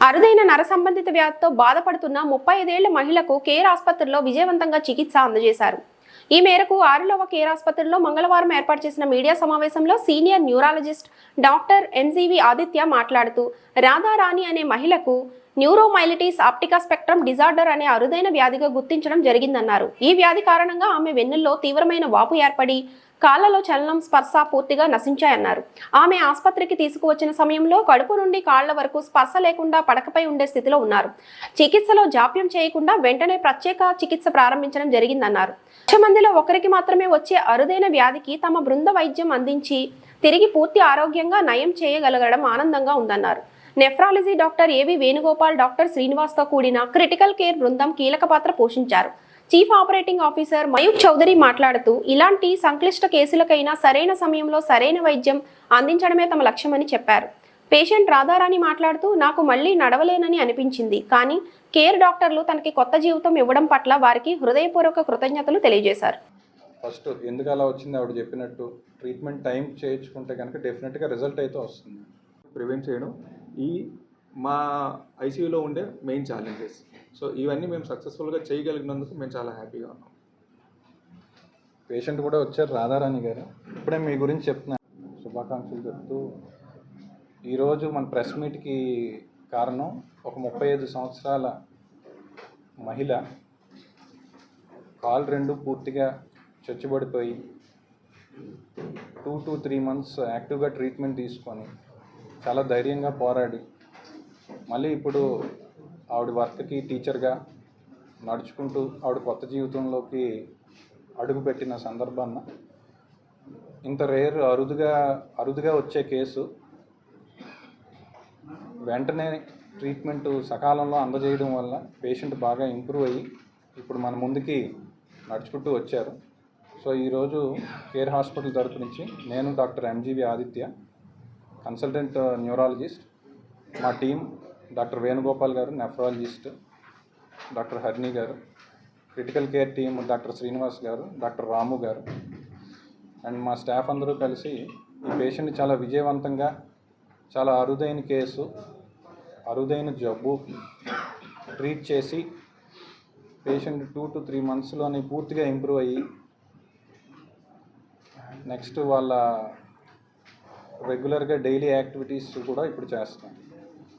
అరుదైన నర సంబంధిత వ్యాధితో బాధపడుతున్న 35 ఏళ్ల మహిళకు కేర్ ఆసుపత్రిలో విజయవంతంగా చికిత్స అందజేశారు. ఈ మేరకు 6వ కేర్ ఆసుపత్రిలో మంగళవారం ఏర్పాటు చేసిన మీడియా సమావేశంలో సీనియర్ న్యూరాలజిస్ట్ డాక్టర్ ఎంజీవి ఆదిత్య మాట్లాడుతూ, రాధారాణి అనే మహిళకు న్యూరోమైలిటిస్ ఆప్టికా స్పెక్ట్రమ్ డిజార్డర్ అనే అరుదైన వ్యాధిగా గుర్తించడం జరిగిందన్నారు. ఈ వ్యాధి కారణంగా ఆమె వెన్నుల్లో తీవ్రమైన వాపు ఏర్పడి కాళ్లలో చలనం, స్పర్శ పూర్తిగా నశించాయన్నారు. ఆమె ఆసుపత్రికి తీసుకువచ్చిన సమయంలో కడుపు నుండి కాళ్ల వరకు స్పర్శ లేకుండా పడకపై ఉండే స్థితిలో ఉన్నారు. చికిత్సలో జాప్యం చేయకుండా వెంటనే ప్రత్యేక చికిత్స ప్రారంభించడం జరిగిందన్నారు. 1,00,000 మందిలో ఒకరికి మాత్రమే వచ్చే అరుదైన వ్యాధికి తమ బృంద వైద్యం అందించి తిరిగి పూర్తి ఆరోగ్యంగా నయం చేయగలగడం ఆనందంగా ఉందన్నారు. నెఫ్రాలజీ డాక్టర్ ఏవి వేణుగోపాల్, డాక్టర్ శ్రీనివాస్తో కూడిన క్రిటికల్ కేర్ బృందం కీలక పాత్ర పోషించారు. Chief operating officer Mayukh Chaudhary మాట్లాడుతూ, ఇలాంటి సంక్లిష్ట కేసులకైనా సరైన సమయంలో సరైన వైద్యం అందించడమే తమ లక్ష్యమని చెప్పారు. పేషెంట్ రాధారాణి మాట్లాడుతూ, నాకు మళ్లీ నడవలేనని అనిపించింది, కానీ కేర్ డాక్టర్లు తనకి కొత్త జీవితం ఇవ్వడం పట్ల వారికి హృదయపూర్వక కృతజ్ఞతలు తెలియజేశారు. ఫస్ట్ ఎందుకు అలా వచ్చింది ఆవిడ చెప్పినట్టు ట్రీట్మెంట్ టైం చేయించుకుంటే కనుక డెఫినెట్గా రిజల్ట్ అయితే వస్తుంది. ప్రివెంట్ చేయడం ఈ మా ఐసీయూలో ఉండే మెయిన్ ఛాలెంజెస్. సో ఇవన్నీ మేము సక్సెస్ఫుల్గా చేయగలిగినందుకు మేము చాలా హ్యాపీగా ఉన్నాం. పేషెంట్ కూడా వచ్చారు, రాధారాణి గారు. ఇప్పుడే మీ గురించి చెప్తున్నా, శుభాకాంక్షలు చెప్తూ, ఈరోజు మన ప్రెస్ మీట్కి కారణం ఒక 35 సంవత్సరాల మహిళ కాలు 2 పూర్తిగా చచ్చుబడిపోయి 2 to 3 months యాక్టివ్గా ట్రీట్మెంట్ తీసుకొని చాలా ధైర్యంగా పోరాడి మళ్ళీ ఇప్పుడు ఆవిడ వర్క్కి టీచర్గా నడుచుకుంటూ ఆవిడ కొత్త జీవితంలోకి అడుగుపెట్టిన సందర్భాన్న ఇంత రేర్ అరుదుగా వచ్చే కేసు వెంటనే ట్రీట్మెంట్ సకాలంలో అందజేయడం వల్ల పేషెంట్ బాగా ఇంప్రూవ్ అయ్యి ఇప్పుడు మన ముందుకి నడుచుకుంటూ వచ్చారు. సో ఈరోజు కేర్ హాస్పిటల్ తరపు నుంచి నేను డాక్టర్ ఎంజీవి ఆదిత్య, కన్సల్టెంట్ న్యూరాలజిస్ట్, మా టీం డాక్టర్ వేణుగోపాల్ గారు నెఫ్రాలజిస్ట్, డాక్టర్ హరిణి గారు, critical care team doctor Srinivas గారు, డాక్టర్ రాము గారు అండ్ మా స్టాఫ్ అందరూ కలిసి ఈ పేషెంట్ని చాలా విజయవంతంగా, చాలా అరుదైన కేసు, అరుదైన జబ్బు ట్రీట్ చేసి పేషెంట్ 2 to 3 monthsలోనే పూర్తిగా ఇంప్రూవ్ అయ్యి నెక్స్ట్ వాళ్ళ రెగ్యులర్గా డైలీ యాక్టివిటీస్ కూడా ఇప్పుడు చేస్తాం.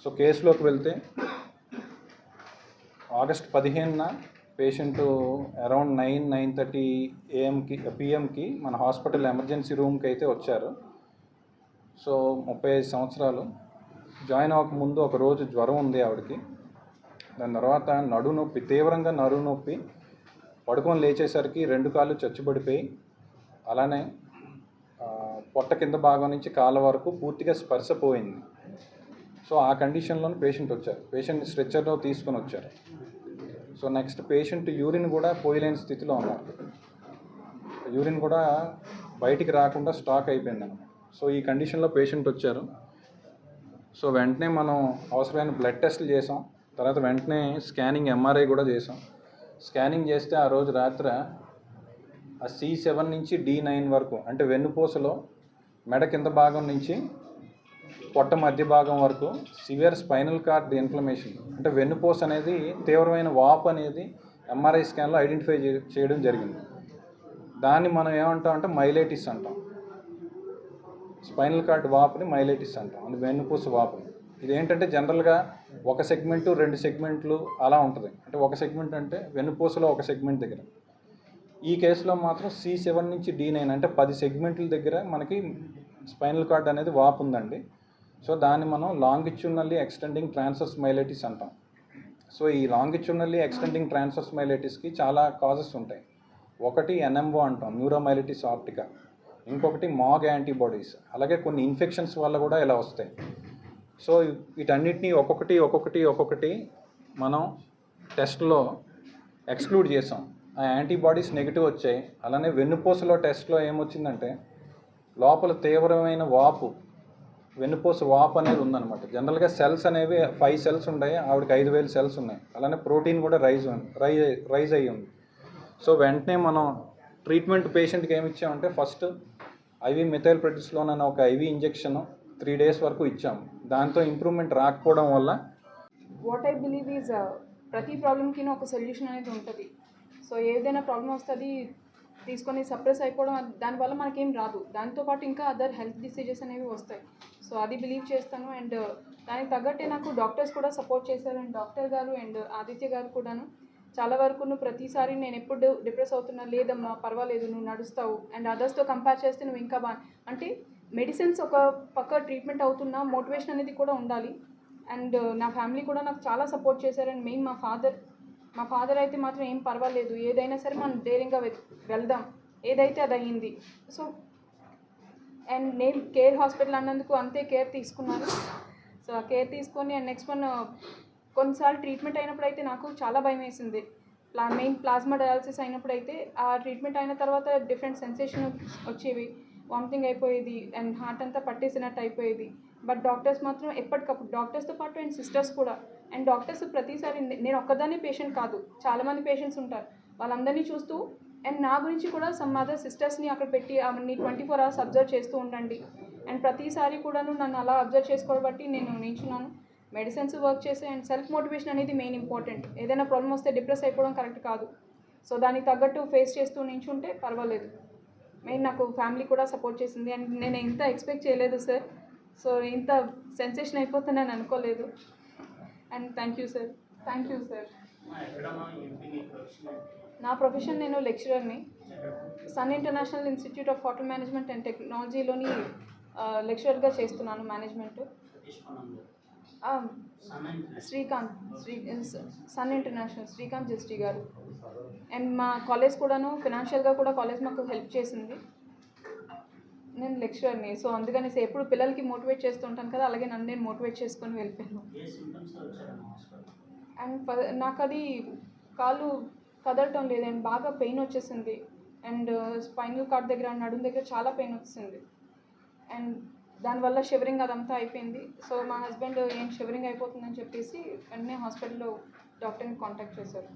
సో కేసులోకి వెళ్తే August 15న పేషెంట్ అరౌండ్ 9-9:30 PM మన హాస్పిటల్ ఎమర్జెన్సీ రూమ్కి అయితే వచ్చారు. సో 35 సంవత్సరాలు. జాయిన్ అవ్వకముందు ఒక రోజు జ్వరం ఉంది ఆవిడకి. దాని తర్వాత నడునొప్పి, తీవ్రంగా నడునొప్పి, పడుకొని లేచేసరికి 2 కాళ్ళు చచ్చుబడిపోయి అలానే పొట్ట కింద భాగం నుంచి కాళ్ళ వరకు పూర్తిగా స్పర్శ పోయింది. సో ఆ కండిషన్లోనే పేషెంట్ వచ్చారు. పేషెంట్ స్ట్రెచ్చర్లో తీసుకొని వచ్చారు. సో నెక్స్ట్ పేషెంట్ యూరిన్ కూడా పోయలేని స్థితిలో ఉన్నారు. యూరిన్ కూడా బయటికి రాకుండా స్టాక్ అయిపోయింది అన్నమాట. సో ఈ కండిషన్లో పేషెంట్ వచ్చారు. సో వెంటనే మనం అవసరమైన బ్లడ్ టెస్ట్లు చేసాం. తర్వాత వెంటనే స్కానింగ్, ఎంఆర్ఐ కూడా చేసాం. స్కానింగ్ చేస్తే ఆ రోజు రాత్రి ఆ C7 నుంచి D9 వరకు, అంటే వెన్నుపూసలో మెడ కింద భాగం నుంచి పొట్ట మధ్య భాగం వరకు సివియర్ స్పైనల్ కార్డ్ ఇన్ఫ్లమేషన్, అంటే వెన్నుపూస అనేది తీవ్రమైన వాపు అనేది ఎంఆర్ఐ స్కాన్లో ఐడెంటిఫై చేయడం జరిగింది. దాన్ని మనం ఏమంటాం అంటే మైలైటిస్ అంటాం. స్పైనల్ కార్డ్ వాపుని మైలైటిస్ అంటాం, అది వెన్నుపూస వాపుని. ఇదేంటంటే జనరల్గా ఒక సెగ్మెంటు 2 సెగ్మెంట్లు అలా ఉంటుంది. అంటే ఒక సెగ్మెంట్ అంటే వెన్నుపూసలో ఒక సెగ్మెంట్ దగ్గర. ఈ కేసులో మాత్రం C7 నుంచి D9 అంటే 10 సెగ్మెంట్ల దగ్గర మనకి స్పైనల్ కార్డ్ అనేది వాపు ఉందండి. సో దాన్ని మనం లాంగిట్యూడినల్లీ ఎక్స్టెండింగ్ ట్రాన్స్వర్స్ మైలైటిస్ అంటాం. సో ఈ లాంగిట్యూడినల్లీ ఎక్స్టెండింగ్ ట్రాన్స్వర్స్ మైలైటిస్కి చాలా కాజెస్ ఉంటాయి. ఒకటి NMO అంటాం, న్యూరోమైలిటిస్ ఆప్టికా. ఇంకొకటి మాగ్ యాంటీబాడీస్. అలాగే కొన్ని ఇన్ఫెక్షన్స్ వల్ల కూడా ఇలా వస్తాయి. సో వీటన్నిటిని ఒక్కొక్కటి మనం టెస్ట్లో ఎక్స్క్లూడ్ చేసాం. ఆ యాంటీబాడీస్ నెగిటివ్ వచ్చాయి. అలానే వెన్నుపూసలో టెస్ట్లో ఏమొచ్చిందంటే లోపల తీవ్రమైన వాపు, వెన్నుపూస వాపు అనేది ఉందన్నమాట. జనరల్గా సెల్స్ అనేవి 5 cells ఉన్నాయి, ఆవిడకి 5,000 cells ఉన్నాయి. అలానే ప్రోటీన్ కూడా రైజ్ అయ్యి ఉంది. సో వెంటనే మనం ట్రీట్మెంట్ పేషెంట్కి ఏమి ఇచ్చామంటే ఫస్ట్ IV మెథైల్ప్రెడిస్లోన్ అనే ఒక IV ఇంజెక్షన్ 3 days వరకు ఇచ్చాము. దాంతో ఇంప్రూవ్మెంట్ రాకపోవడం వల్ల వాట్ ఐ బిలీవ్ ఈజ్ ప్రతి ప్రాబ్లమ్కి ఒక సొల్యూషన్ అనేది ఉంటుంది. సో ఏదైనా ప్రాబ్లం వస్తుంది తీసుకొని సప్రెస్ అయిపోవడం దానివల్ల మనకేం రాదు. దాంతోపాటు ఇంకా అదర్ హెల్త్ డిసీజెస్ అనేవి వస్తాయి. సో అది బిలీవ్ చేస్తాను. అండ్ దానికి తగ్గట్టే నాకు డాక్టర్స్ కూడా సపోర్ట్ చేశారు. అండ్ డాక్టర్ గారు అండ్ ఆదిత్య గారు కూడాను చాలా వరకు నువ్వు ప్రతిసారి నేను ఎప్పుడు డిప్రెస్ అవుతున్నా, లేదమ్మా పర్వాలేదు నువ్వు నడుస్తావు, అండ్ అదర్స్తో కంపేర్ చేస్తే నువ్వు ఇంకా అంటే మెడిసిన్స్ ఒక పక్క ట్రీట్మెంట్ అవుతున్నా మోటివేషన్ అనేది కూడా ఉండాలి. అండ్ నా ఫ్యామిలీ కూడా నాకు చాలా సపోర్ట్ చేశారు. అండ్ మెయిన్ మా ఫాదర్ అయితే మాత్రం ఏం పర్వాలేదు, ఏదైనా సరే మనం ధైర్యంగా వెళ్దాం, ఏదైతే అది అయ్యింది. సో అండ్ నేను కేర్ హాస్పిటల్ అన్నందుకు అంతే కేర్ తీసుకున్నాను. సో ఆ కేర్ తీసుకొని అండ్ నెక్స్ట్ కొన్నిసార్లు ట్రీట్మెంట్ అయినప్పుడు అయితే నాకు చాలా భయం వేసింది. మెయిన్ ప్లాస్మా డయాలసిస్ అయినప్పుడు అయితే ఆ ట్రీట్మెంట్ అయిన తర్వాత డిఫరెంట్ సెన్సేషన్ వచ్చేవి, వామిటింగ్ అయిపోయేది అండ్ హార్ట్ అంతా పట్టేసినట్టు అయిపోయేది. బట్ డాక్టర్స్ మాత్రం ఎప్పటికప్పుడు డాక్టర్స్తో పాటు అండ్ సిస్టర్స్ కూడా, అండ్ డాక్టర్స్ ప్రతిసారి నేను ఒక్కదానే పేషెంట్ కాదు, చాలామంది పేషెంట్స్ ఉంటారు, వాళ్ళందరినీ చూస్తూ అండ్ నా గురించి కూడా సమ్ అదర్ సిస్టర్స్ని అక్కడ పెట్టి అవన్నీ 24 hours అబ్జర్వ్ చేస్తూ ఉండండి. అండ్ ప్రతిసారి కూడాను నన్ను అలా అబ్జర్వ్ చేసుకోవడం బట్టి నేను నించున్నాను. మెడిసిన్స్ వర్క్ చేసే అండ్ సెల్ఫ్ మోటివేషన్ అనేది మెయిన్ ఇంపార్టెంట్. ఏదైనా ప్రాబ్లం వస్తే డిప్రెస్ అయిపోవడం కరెక్ట్ కాదు. సో దానికి తగ్గట్టు ఫేస్ చేస్తూ నించుంటే పర్వాలేదు. మెయిన్ నాకు ఫ్యామిలీ కూడా సపోర్ట్ చేసింది. అండ్ నేను ఇంత ఎక్స్పెక్ట్ చేయలేదు సార్. సో ఇంత సెన్సేషన్ అయిపోతుందని అనుకోలేదు. And thank you sir. నా ప్రొఫెషన్ నేను లెక్చరర్ని. Sun International Institute of Hotel Management and టెక్నాలజీలోని లెక్చరర్గా చేస్తున్నాను management. Sun International Srikanth Jasti గారు. అండ్ మా కాలేజ్ కూడాను ఫినాన్షియల్గా కూడా కాలేజ్ మాకు హెల్ప్ చేసింది. నేను లెక్చరర్ని, సో అందుకని ఎప్పుడు పిల్లలకి మోటివేట్ చేస్తూ ఉంటాను కదా, అలాగే నన్ను నేను మోటివేట్ చేసుకొని వెళ్ళిపోయాను. అండ్ నాకు అది కాళ్ళు కదలటం లేదండి, బాగా పెయిన్ వచ్చేసింది. అండ్ స్పైనల్ కార్డ్ దగ్గర నడుము దగ్గర చాలా పెయిన్ వచ్చింది. అండ్ దానివల్ల షివరింగ్ అదంతా అయిపోయింది. సో మా హస్బెండ్ ఏం షివరింగ్ అయిపోతుందని చెప్పేసి వెంటనే హాస్పిటల్లో డాక్టర్ని కాంటాక్ట్ చేశారు.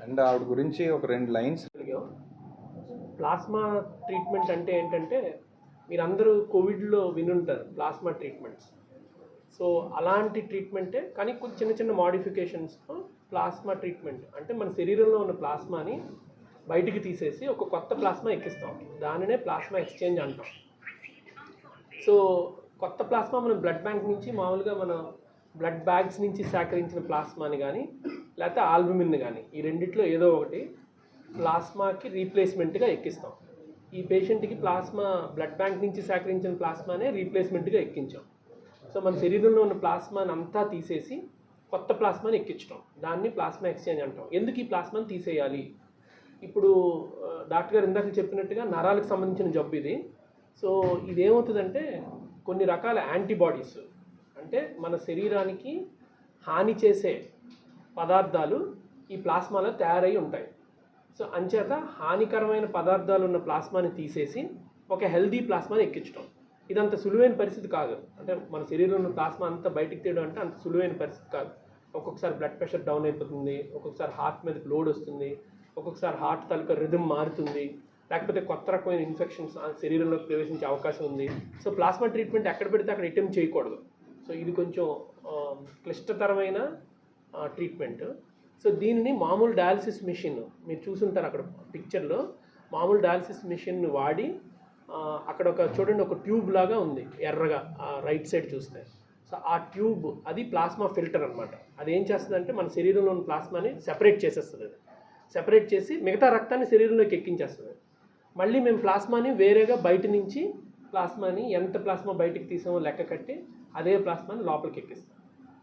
అండ్ ఆవిడ గురించి ఒక 2 లైన్స్. ప్లాస్మా ట్రీట్మెంట్ అంటే ఏంటంటే మీరందరూ కోవిడ్లో వినుంటారు ప్లాస్మా ట్రీట్మెంట్స్. సో అలాంటి ట్రీట్మెంటే కానీ కొంచెం చిన్న చిన్న మోడిఫికేషన్స్తో ప్లాస్మా ట్రీట్మెంట్ అంటే మన శరీరంలో ఉన్న ప్లాస్మాని బయటికి తీసేసి ఒక కొత్త ప్లాస్మా ఎక్కిస్తాం, దానినే ప్లాస్మా ఎక్స్చేంజ్ అంటాం. సో కొత్త ప్లాస్మా మనం బ్లడ్ బ్యాంక్ నుంచి మామూలుగా మన బ్లడ్ బ్యాగ్స్ నుంచి సేకరించిన ప్లాస్మాని కానీ లేకపోతే ఆల్బుమిన్ కానీ ఈ రెండిట్లో ఏదో ఒకటి ప్లాస్మాకి రీప్లేస్మెంట్గా ఎక్కిస్తాం. ఈ పేషెంట్కి ప్లాస్మా బ్లడ్ బ్యాంక్ నుంచి సేకరించిన ప్లాస్మానే రీప్లేస్మెంట్గా ఎక్కించాం. సో మన శరీరంలో ఉన్న ప్లాస్మాని అంతా తీసేసి కొత్త ప్లాస్మాని ఎక్కించడం, దాన్ని ప్లాస్మా ఎక్స్చేంజ్ అంటాం. ఎందుకు ఈ ప్లాస్మాని తీసేయాలి? ఇప్పుడు డాక్టర్ గారు ఇందాక చెప్పినట్టుగా నరాలకు సంబంధించిన జబ్బు ఇది. సో ఇదేమవుతుందంటే కొన్ని రకాల యాంటీబాడీస్ అంటే మన శరీరానికి హాని చేసే పదార్థాలు ఈ ప్లాస్మాలో తయారై ఉంటాయి. సో అంచేత హానికరమైన పదార్థాలు ఉన్న ప్లాస్మాని తీసేసి ఒక హెల్దీ ప్లాస్మాని ఎక్కించడం ఇదంత సులువైన పరిస్థితి కాదు. అంటే మన శరీరంలో ఉన్న ప్లాస్మా అంతా బయటికి తీయడం అంటే అంత సులువైన పరిస్థితి కాదు. ఒక్కొక్కసారి బ్లడ్ ప్రెషర్ డౌన్ అయిపోతుంది, ఒక్కొక్కసారి హార్ట్ మీదకి లోడ్ వస్తుంది, ఒక్కొక్కసారి హార్ట్ తాలూకా రిథమ్ మారుతుంది, లేకపోతే కొత్త రకమైన ఇన్ఫెక్షన్స్ శరీరంలోకి ప్రవేశించే అవకాశం ఉంది. సో ప్లాస్మా ట్రీట్మెంట్ ఎక్కడ పెడితే అక్కడ అటెంప్ట్ చేయకూడదు. సో ఇది కొంచెం క్లిష్టతరమైన ట్రీట్మెంట్. సో దీనిని మామూలు డయాలసిస్ మిషన్ మీరు చూసుంటారు అక్కడ పిక్చర్లో, మామూలు డయాలసిస్ మిషన్ వాడి అక్కడ ఒక చూడండి ఒక ట్యూబ్ లాగా ఉంది ఎర్రగా రైట్ సైడ్ చూస్తే. సో ఆ ట్యూబ్ అది ప్లాస్మా ఫిల్టర్ అనమాట. అది ఏం చేస్తుందంటే మన శరీరంలో ఉన్న ప్లాస్మాని సెపరేట్ చేసేస్తుంది. అది సెపరేట్ చేసి మిగతా రక్తాన్ని శరీరంలోకి ఎక్కించేస్తుంది. మళ్ళీ మేము ప్లాస్మాని వేరేగా బయట నుంచి ప్లాస్మాని ఎంత ప్లాస్మా బయటికి తీసామో లెక్క కట్టి అదే ప్లాస్మాని లోపలికి ఎక్కిస్తాం.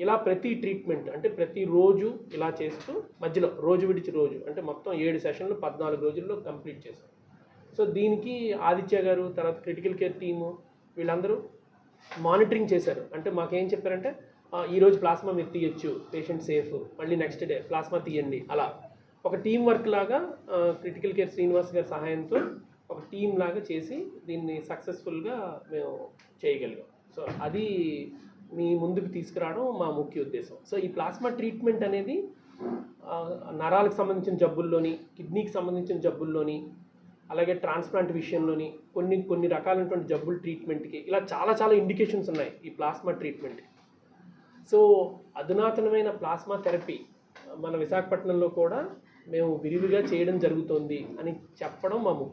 ఇలా ప్రతి ట్రీట్మెంట్ అంటే ప్రతిరోజు ఇలా చేస్తూ మధ్యలో రోజు విడిచి రోజు అంటే మొత్తం 7 సెషన్లు 14 రోజుల్లో కంప్లీట్ చేశాం. సో దీనికి ఆదిత్య గారు తర్వాత క్రిటికల్ కేర్ టీము వీళ్ళందరూ మానిటరింగ్ చేశారు. అంటే మాకేం చెప్పారంటే ఈరోజు ప్లాస్మా మీరు తీయచ్చు, పేషెంట్ సేఫ్, మళ్ళీ నెక్స్ట్ డే ప్లాస్మా తీయండి. అలా ఒక టీం వర్క్ లాగా క్రిటికల్ కేర్ శ్రీనివాస్ గారి సహాయంతో ఒక టీం లాగా చేసి దీన్ని సక్సెస్ఫుల్గా మేము చేయగలిగాం. సో అది మీ ముందుకు తీసుకురావడం మా ముఖ్య ఉద్దేశం. సో ఈ ప్లాస్మా ట్రీట్మెంట్ అనేది నరాలకు సంబంధించిన జబ్బుల్లోని, కిడ్నీకి సంబంధించిన జబ్బుల్లోని, అలాగే ట్రాన్స్ప్లాంట్ విషయంలోని కొన్ని రకాలైనటువంటి జబ్బుల ట్రీట్మెంట్కి ఇలా చాలా ఇండికేషన్స్ ఉన్నాయి ఈ ప్లాస్మా ట్రీట్మెంట్కి. సో అధునాతనమైన ప్లాస్మా థెరపీ మన విశాఖపట్నంలో కూడా మేము విరివిగా చేయడం జరుగుతోంది అని చెప్పడం మా ముఖ్య